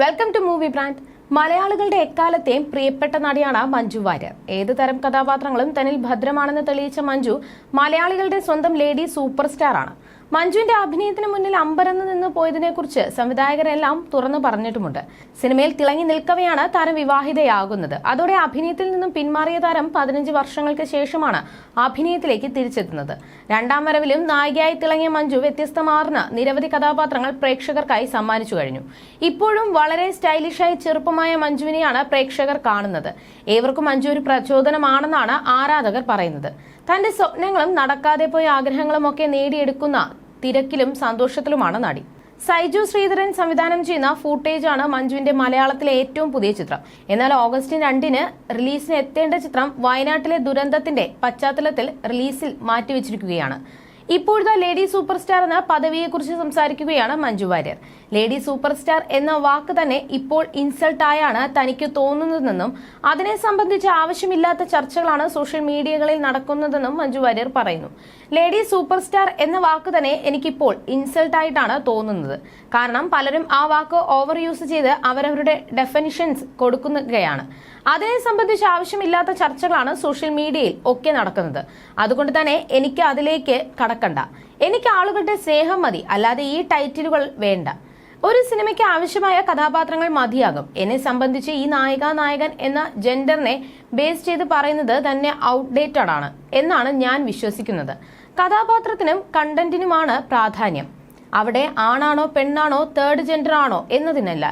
Welcome to movie brand. മലയാളികളുടെ എക്കാലത്തെയും പ്രിയപ്പെട്ട നടിയാണ് മഞ്ജു വാര്യർ. ഏത് തരം കഥാപാത്രങ്ങളും തന്നിൽ ഭദ്രമാണെന്ന് തെളിയിച്ച മഞ്ജു മലയാളികളുടെ സ്വന്തം ലേഡി സൂപ്പർ സ്റ്റാർ ആണ്. മഞ്ജുവിന്റെ അഭിനയത്തിന് മുന്നിൽ അമ്പരന്ന് നിന്ന് പോയതിനെക്കുറിച്ച് സംവിധായകരെല്ലാം തുറന്നു പറഞ്ഞിട്ടുമുണ്ട്. സിനിമയിൽ തിളങ്ങി നിൽക്കവെയാണ് താരം വിവാഹിതയാകുന്നത്. അതോടെ അഭിനയത്തിൽ നിന്നും പിന്മാറിയ താരം 15 വർഷങ്ങൾക്ക് ശേഷമാണ് അഭിനയത്തിലേക്ക് തിരിച്ചെത്തുന്നത്. രണ്ടാം വരവിലും നായികയായി തിളങ്ങിയ മഞ്ജു വ്യത്യസ്തമാർന്ന നിരവധി കഥാപാത്രങ്ങൾ പ്രേക്ഷകർക്കായി സമ്മാനിച്ചു കഴിഞ്ഞു. ഇപ്പോഴും വളരെ സ്റ്റൈലിഷായി ചെറുപ്പമായ മഞ്ജുവിനെയാണ് പ്രേക്ഷകർ കാണുന്നത്. ഏവർക്കും മഞ്ജു ഒരു പ്രചോദനമാണെന്നാണ് ആരാധകർ പറയുന്നത്. തന്റെ സ്വപ്നങ്ങളും നടക്കാതെ പോയ ആഗ്രഹങ്ങളും ഒക്കെ നേടിയെടുക്കുന്ന തിരക്കിലും സന്തോഷത്തിലുമാണ് നടി. സൈജു ശ്രീധരൻ സംവിധാനം ചെയ്യുന്ന ഫൂട്ടേജ് ആണ് മഞ്ജുവിന്റെ മലയാളത്തിലെ ഏറ്റവും പുതിയ ചിത്രം. എന്നാൽ ഓഗസ്റ്റ് 2-ന് റിലീസിന് എത്തേണ്ട ചിത്രം വയനാട്ടിലെ ദുരന്തത്തിന്റെ പശ്ചാത്തലത്തിൽ റിലീസിൽ മാറ്റിവെച്ചിരിക്കുകയാണ്. ഇപ്പോഴത്തെ ലേഡി സൂപ്പർ സ്റ്റാർ എന്ന പദവിയെക്കുറിച്ച് സംസാരിക്കുകയാണ് Manju Warrier. Lady super star എന്ന വാക്ക് തന്നെ ഇപ്പോൾ ഇൻസൾട്ടായാണ് തനിക്ക് തോന്നുന്നതെന്നും അതിനെ സംബന്ധിച്ച് ആവശ്യമില്ലാത്ത ചർച്ചകളാണ് സോഷ്യൽ മീഡിയകളിൽ നടക്കുന്നതെന്നും മഞ്ജു വാര്യർ പറയുന്നു. ലേഡി സൂപ്പർ സ്റ്റാർ എന്ന വാക്ക് തന്നെ എനിക്കിപ്പോൾ ഇൻസൾട്ടായിട്ടാണ് തോന്നുന്നത്. കാരണം പലരും ആ വാക്ക് ഓവർ യൂസ് ചെയ്ത് അവരവരുടെ ഡെഫിനിഷൻസ് കൊടുക്കുകയാണ്. അതിനെ സംബന്ധിച്ച് ആവശ്യമില്ലാത്ത ചർച്ചകളാണ് സോഷ്യൽ മീഡിയയിൽ ഒക്കെ നടക്കുന്നത്. അതുകൊണ്ട് തന്നെ എനിക്ക് അതിലേക്ക് കടക്കണ്ട. എനിക്ക് ആളുകളുടെ സ്നേഹം മതി, അല്ലാതെ ഈ ടൈറ്റിലുകൾ വേണ്ട. ഒരു സിനിമയ്ക്ക് ആവശ്യമായ കഥാപാത്രങ്ങൾ മതിയാകും. എന്നെ സംബന്ധിച്ച് ഈ നായകൻ എന്ന ജെൻഡറിനെ ബേസ് ചെയ്ത് പറയുന്നത് തന്നെ ഔട്ട്ഡേറ്റഡ് ആണ് എന്നാണ് ഞാൻ വിശ്വസിക്കുന്നത്. കഥാപാത്രത്തിനും കണ്ടന്റിനുമാണ് പ്രാധാന്യം. അവിടെ ആണാണോ പെണ്ണാണോ തേർഡ് ജെൻഡർ ആണോ എന്നതിനല്ല.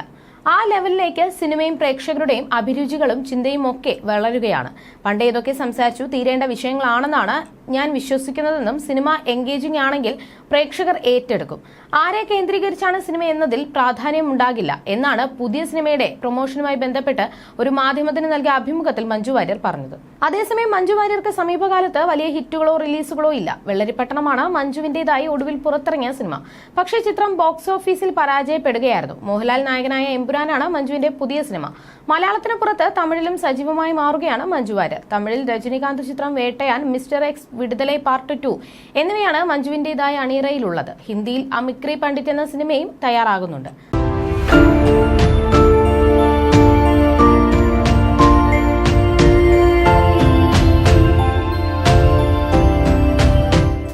ആ ലെവലിലേക്ക് സിനിമയും പ്രേക്ഷകരുടെയും അഭിരുചികളും ചിന്തയും ഒക്കെ വളരുകയാണ്. പണ്ടേ ഇതൊക്കെ സംസാരിച്ചു തീരേണ്ട വിഷയങ്ങളാണെന്നാണ് ഞാൻ വിശ്വസിക്കുന്നതെന്നും സിനിമ എൻഗേജിംഗ് ആണെങ്കിൽ പ്രേക്ഷകർ ഏറ്റെടുക്കും. ആരെ കേന്ദ്രീകരിച്ചാണ് സിനിമ എന്നതിൽ പ്രാധാന്യം ഉണ്ടാകില്ല എന്നാണ് പുതിയ സിനിമയുടെ പ്രൊമോഷനുമായി ബന്ധപ്പെട്ട് ഒരു മാധ്യമത്തിന് നൽകിയ അഭിമുഖത്തിൽ മഞ്ജു വാര്യർ പറഞ്ഞത്. അതേസമയം മഞ്ജു വാര്യർക്ക് സമീപകാലത്ത് വലിയ ഹിറ്റുകളോ റിലീസുകളോ ഇല്ല. വെള്ളരിപ്പട്ടണമാണ് മഞ്ജുവിന്റേതായി ഒടുവിൽ പുറത്തിറങ്ങിയ സിനിമ. പക്ഷേ ചിത്രം ബോക്സ് ഓഫീസിൽ പരാജയപ്പെടുകയായിരുന്നു. മോഹൻലാൽ നായകനായ എമ്പുരാനാണ് മഞ്ജുവിന്റെ പുതിയ സിനിമ. മലയാളത്തിന് പുറത്ത് തമിഴിലും സജീവമായി മാറുകയാണ് മഞ്ജു വാര്യർ. തമിഴിൽ രജനികാന്ത് ചിത്രം Vettaiyan, mister X, Viduthalai part 2 എന്നിവയാണ് മഞ്ജുവിന്റേതായ അണിയറയിലുള്ളത്. ഹിന്ദിയിൽ അമിക്രി പണ്ഡിറ്റ് എന്ന സിനിമയും തയ്യാറാകുന്നുണ്ട്.